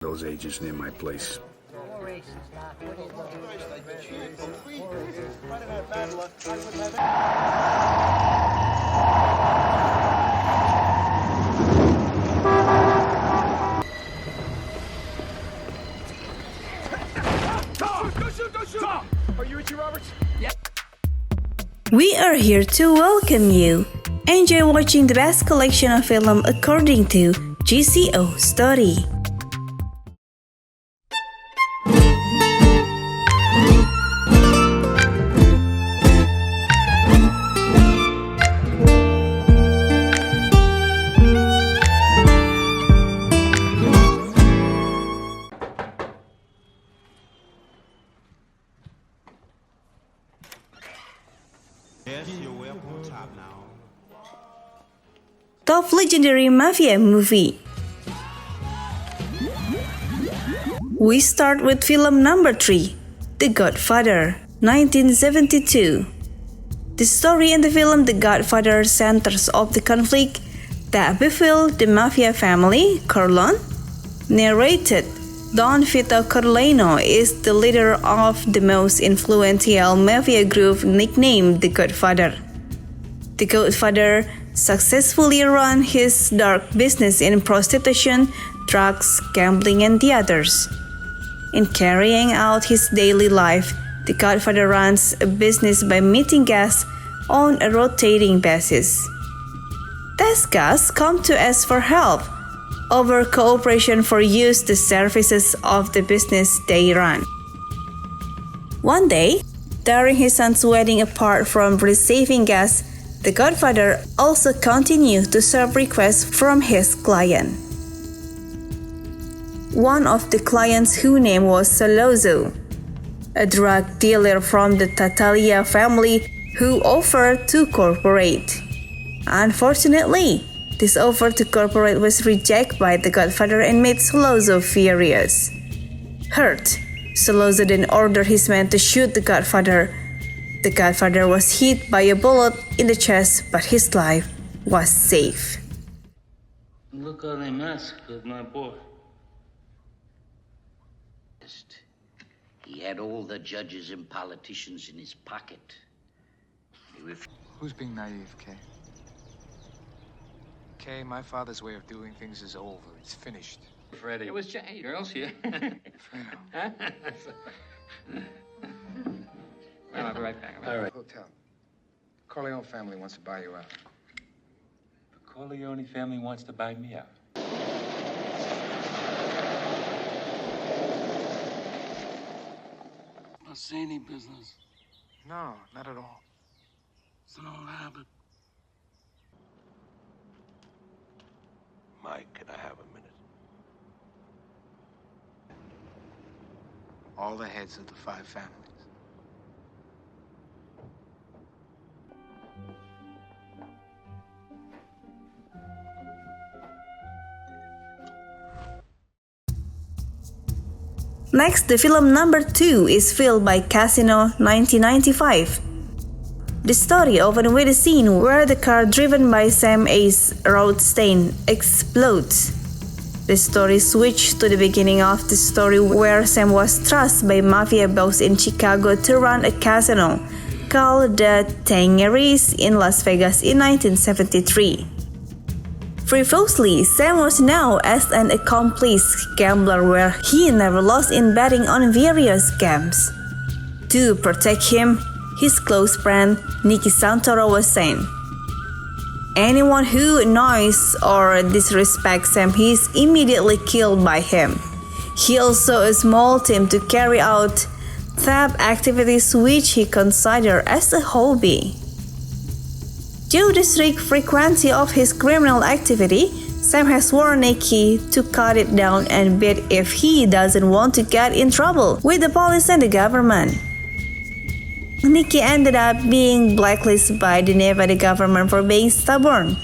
those agents near my place. Are you Richie Roberts? Yep. We are here to welcome you. Enjoy watching the best collection of film according to GCO Story. Top legendary Mafia movie. We start with film number 3, The Godfather, 1972. The story in the film The Godfather centers on the conflict that befell the Mafia family, Corleone. Narrated, Don Vito Corleone is the leader of the most influential Mafia group nicknamed The Godfather. The Godfather successfully ran his dark business in prostitution, drugs, gambling, and the others. In carrying out his daily life, the Godfather runs a business by meeting guests on a rotating basis. These guests come to ask for help over cooperation for use the services of the business they run. One day, during his son's wedding, apart from receiving guests, the Godfather also continued to serve requests from his client. One of the clients whose name was Salozzo, a drug dealer from the Tattaglia family who offered to cooperate. Unfortunately, this offer to cooperate was rejected by the Godfather and made Salozzo furious. Hurt, Salozzo then ordered his men to shoot the Godfather. The Godfather was hit by a bullet in the chest, but his life was safe. Look how they massacred my boy. He had all the judges and politicians in his pocket. Who's being naive, Kay? Kay, my father's way of doing things is over. It's finished. Freddie. It was Jay. Girls here. Fredo. Well, I'll be right back. All right. Hotel. Corleone family wants to buy you out. The Corleone family wants to buy me out. Not say any business. No, not at all. It's an old habit. Mike, can I have a minute? All the heads of the 5 families. Next, the film number 2 is filmed by Pacino, 1995. The story opens with a scene where the car driven by Sam Ace Rothstein explodes. The story switched to the beginning of the story where Sam was trusted by Mafia boss in Chicago to run a casino called the Tangerines in Las Vegas in 1973. Previously, Sam was known as an accomplished gambler where he never lost in betting on various games. To protect him, his close friend Nicky Santoro was sent. Anyone who annoys or disrespects Sam is immediately killed by him. He also a small team to carry out theft activities which he considered as a hobby. Due to the strict frequency of his criminal activity, Sam has warned Nicky to cut it down and beat if he doesn't want to get in trouble with the police and the government. Nicky ended up being blacklisted by the Nevada government for being stubborn.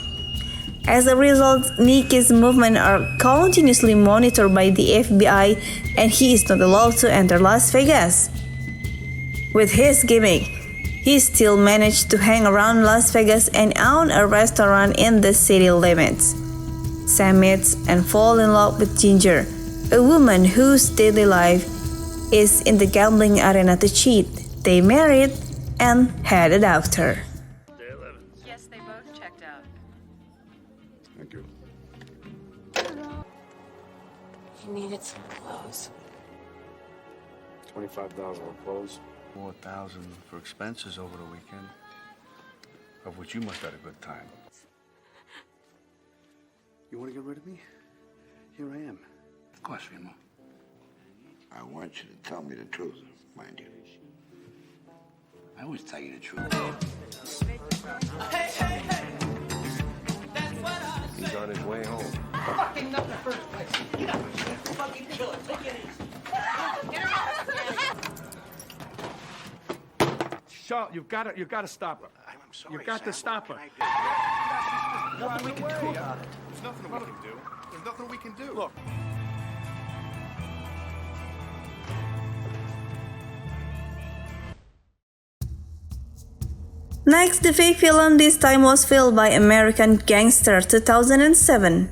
As a result, Nicky's movements are continuously monitored by the FBI and he is not allowed to enter Las Vegas. With his gimmick, he still managed to hang around Las Vegas and own a restaurant in the city limits. Sam meets and falls in love with Ginger, a woman whose daily life is in the gambling arena to cheat. They married and had a daughter. Yes, they both checked out. Thank you. You needed some clothes. $25 for clothes. $4,000 for expenses over the weekend. Of which you must have had a good time. You want to get rid of me? Here I am. Of course, Remo. I want you to tell me the truth, mind you. I always tell you the truth. He's on his way home. Fucking not the first place. Get up. Fucking kill it. Take it easy. Shaw, you've got to stop her. I'm sorry, You've got to Sam. stop her. What can I do? Nothing we can do about it. There's nothing we can do. There's nothing we can do. Look. Next, the fake film this time was filmed by American Gangster 2007.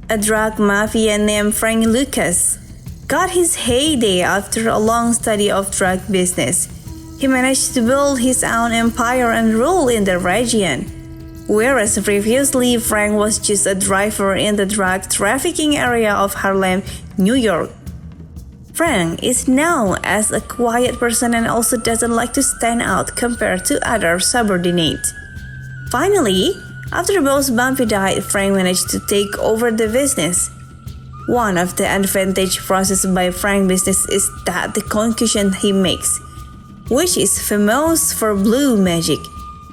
A drug mafia named Frank Lucas got his heyday after a long study of drug business. He managed to build his own empire and rule in the region. Whereas previously Frank was just a driver in the drug trafficking area of Harlem, New York. Frank is known as a quiet person and also doesn't like to stand out compared to other subordinates. Finally, after boss Bumpy died, Frank managed to take over the business. One of the advantage process by Frank business is that the concussion he makes, which is famous for blue magic,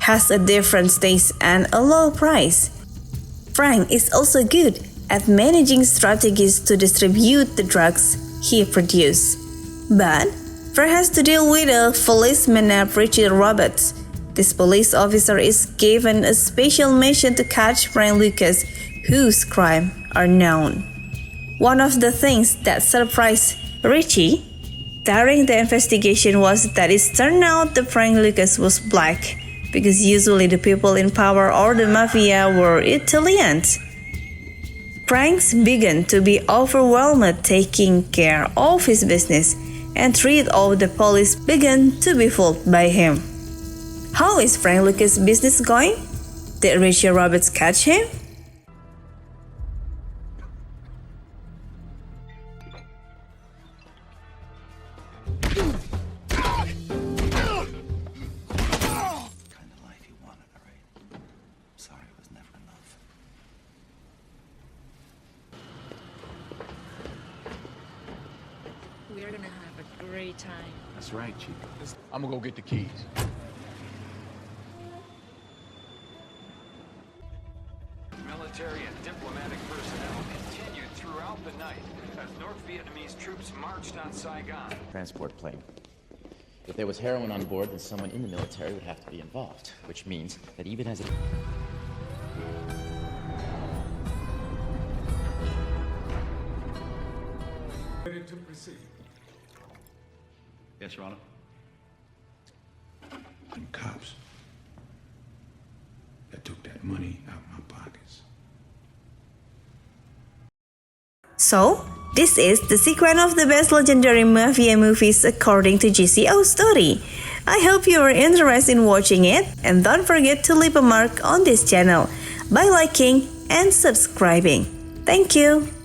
has a different taste and a low price. Frank is also good at managing strategies to distribute the drugs he produces. But Frank has to deal with a policeman named Richie Roberts. This police officer is given a special mission to catch Frank Lucas, whose crimes are known. One of the things that surprised Richie during the investigation was that it turned out that Frank Lucas was black, because usually the people in power or the mafia were Italians. Frank began to be overwhelmed taking care of his business, and three of the police began to be fooled by him. How is Frank Lucas' business going? Did Richie Roberts catch him? We're gonna have a great time. That's right, Chief. I'm gonna go get the keys. Military and diplomatic personnel continued throughout the night as North Vietnamese troops marched on Saigon. Transport plane. If there was heroin on board, then someone in the military would have to be involved, which means that even as it... Ready to proceed. Yes, Your Honor. Them cops that took that money out of my pockets. So, this is the sequence of the best legendary Mafia movies according to GCO's story. I hope you are interested in watching it, and don't forget to leave a mark on this channel by liking and subscribing. Thank you!